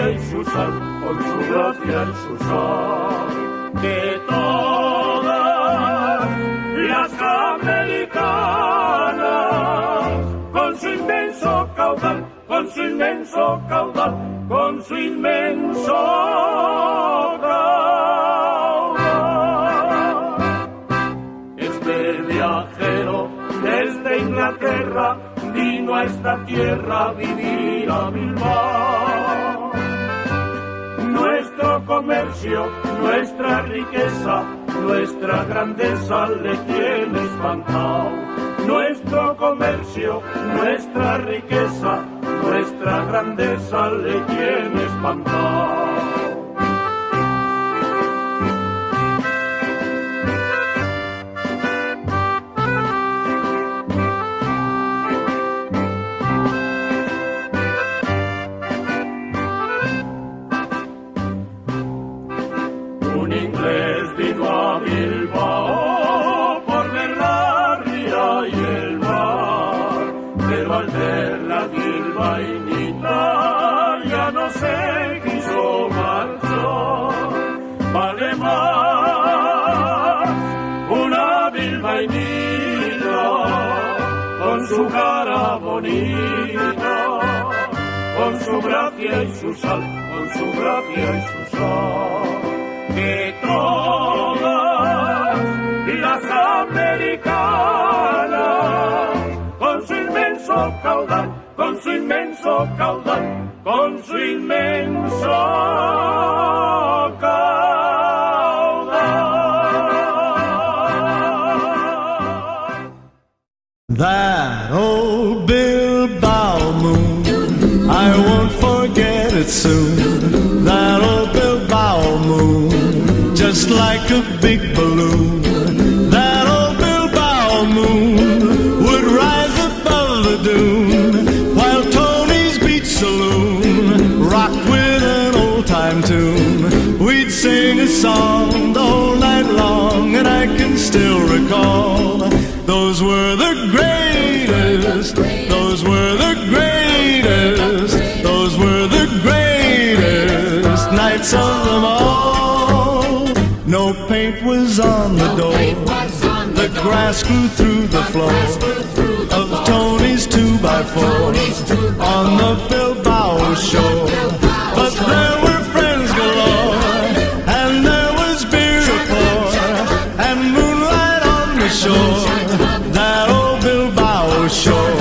gracia y su sal, con su gracia y su sal. Que todas las americanas, con su inmenso caudal, con su inmenso caudal, con su inmenso caudal. Este viajero desde Inglaterra vino a esta tierra a vivir a Bilbao. Nuestro comercio, nuestra riqueza, nuestra grandeza le tiene espantado. Nuestro comercio, nuestra riqueza, nuestra grandeza le tiene espantado. Un inglés vino a Bilbao por ver la ría y el mar, pero al ver la bilbainita ya no se quiso marchar. Vale más una bilbainita con su cara bonita, con su gracia y su sal, con su gracia y su sal. Que todas las americanas, con su inmenso caudal, con su inmenso caudal, con su inmenso caudal. That old Bilbao moon, I won't forget it soon. That old Bilbao moon, just like a big balloon. That old Bilbao moon would rise above the dune, while Tony's Beach Saloon rocked with an old-time tune. We'd sing a song the whole night long, and I can still recall those were the greatest, those were the greatest, those were the greatest nights of them all. No paint was on the door, the grass grew through the floor of Tony's 2x4 on the Bilbao shore. But there were friends galore, and there was beer to pour, and moonlight on the shore, that old Bilbao shore.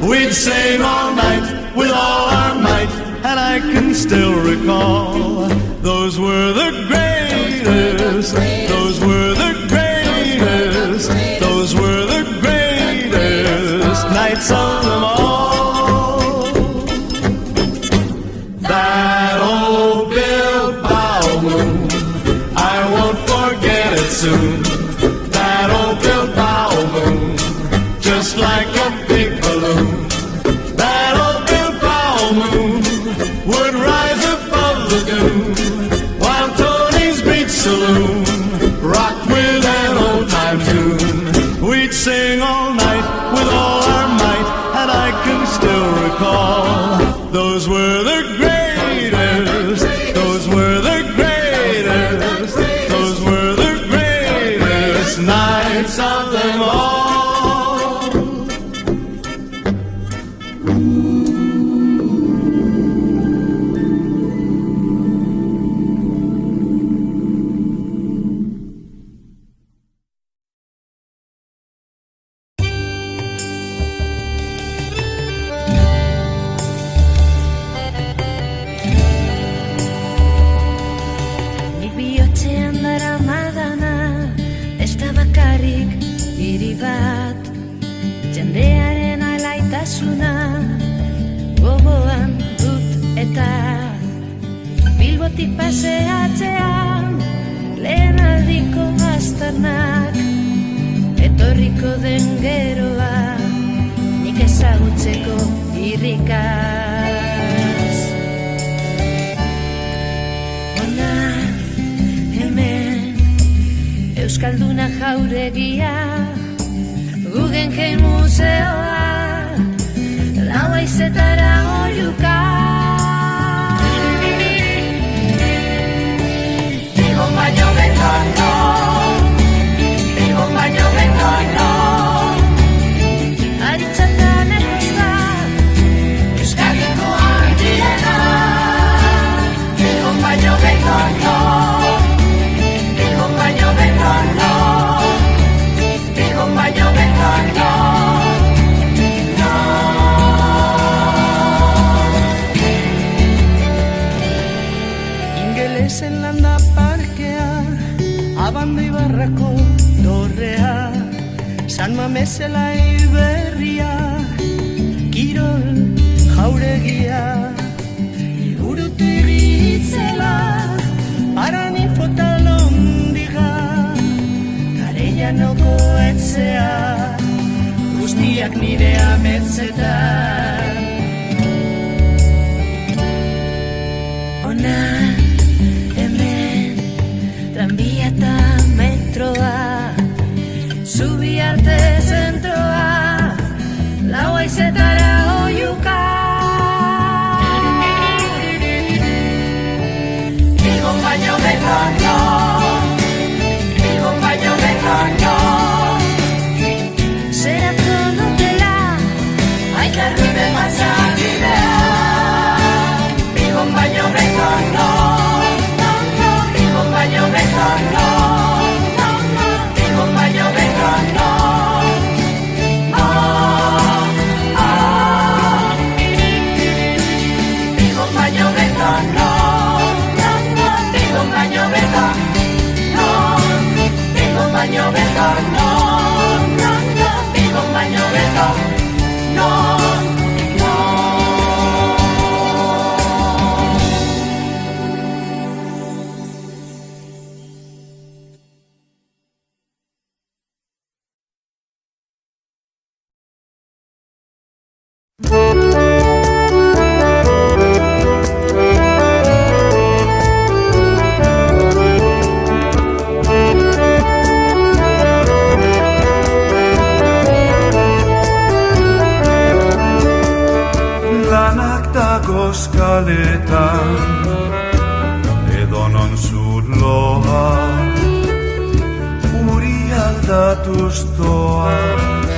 We'd sing all night with all our might, and I can still recall those were the greatest, those were the greatest, those were the greatest nights of them all. That old Bilbao moon, I won't forget it soon. That old Bilbao moon, just like a big balloon. That old Bilbao moon would rise above the dune, while Tony's Beach Saloon rocked with an old-time tune. We'd sing all night with all our might, and I can still recall those were the greatest, those were the greatest, those were the greatest nights of them all. Jendearen alaitasuna gogoan dut eta Bilbotik paseatzean lehen aldiko aztarnak etorriko den geroa nik ezagutzeko irrikaz. Ona hemen Euskalduna jauregia, Guggenheim museoa, lau haizetara oiuka. Abando Ibarrako dorrea, San Mamesela Iberria, Kirol jauregia, Igurutegi itzela, Arani fotalondiga, Areianoko etzea, guztiak nire ametzetan. Ona, hemen, tranbia eta metroa, zubi arte zentroa, lau haizetara oiuka. Bilbon baino beton no, Bilbon baino beton no, zerako notela, aitarrube mazakidea. Bilbon baino beton no, Bilbon baino beton no, Bilbon baino beton no. Bilbon baino beton no, Bilbon baino beton no, Bilbon baino beton no, Bilbon baino beton no. Kaletan edonon zuloa uri aldatuz doaz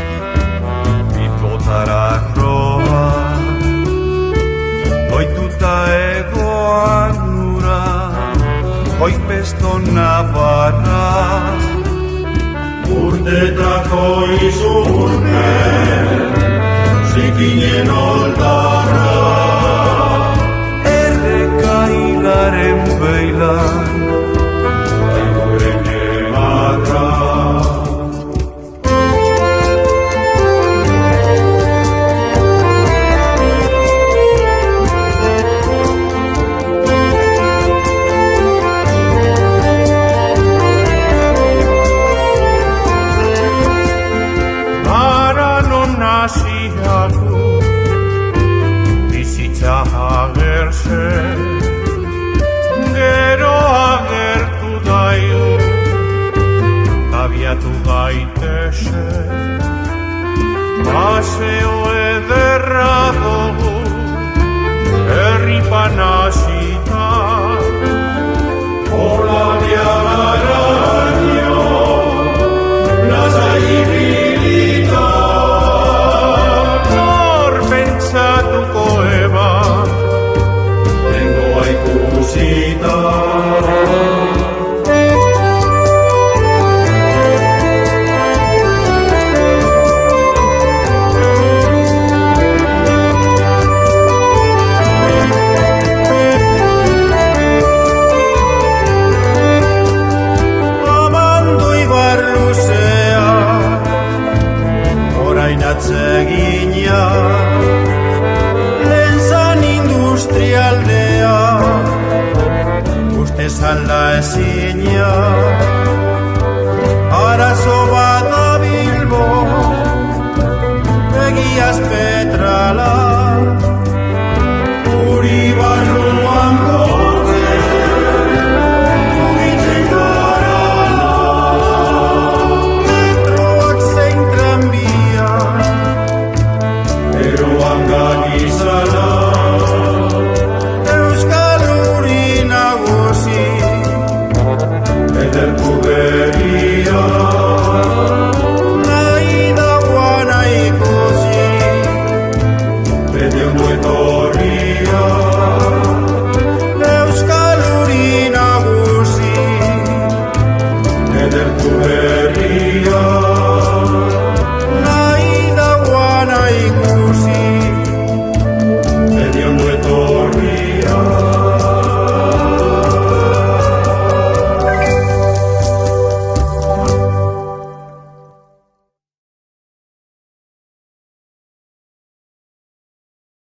bitotara roa doituta egoan ura hoipesto nabarra urtetako izurpen zikinen oldarra Hilaren beilan Eguren ematra Ara non naziaku bizitza agertzen Gero agertu daiu, abiatu gaitese, paseo ederra dugu, herripan hasita. Hola biaraino, lasai ibilita, nor pentsatuko eba, ikusita Amando Ibar luzea orain atsegina lehen industrialdea Zalda ezina arazo bat da Bilbo egiaz petrala uri barruan gotzen mugitzen garala metroak zein tranbia eroan ganizala Edertu beria nahi dagoana ikusi bete ondo etorria Euskal Uri nagusi Edertu beria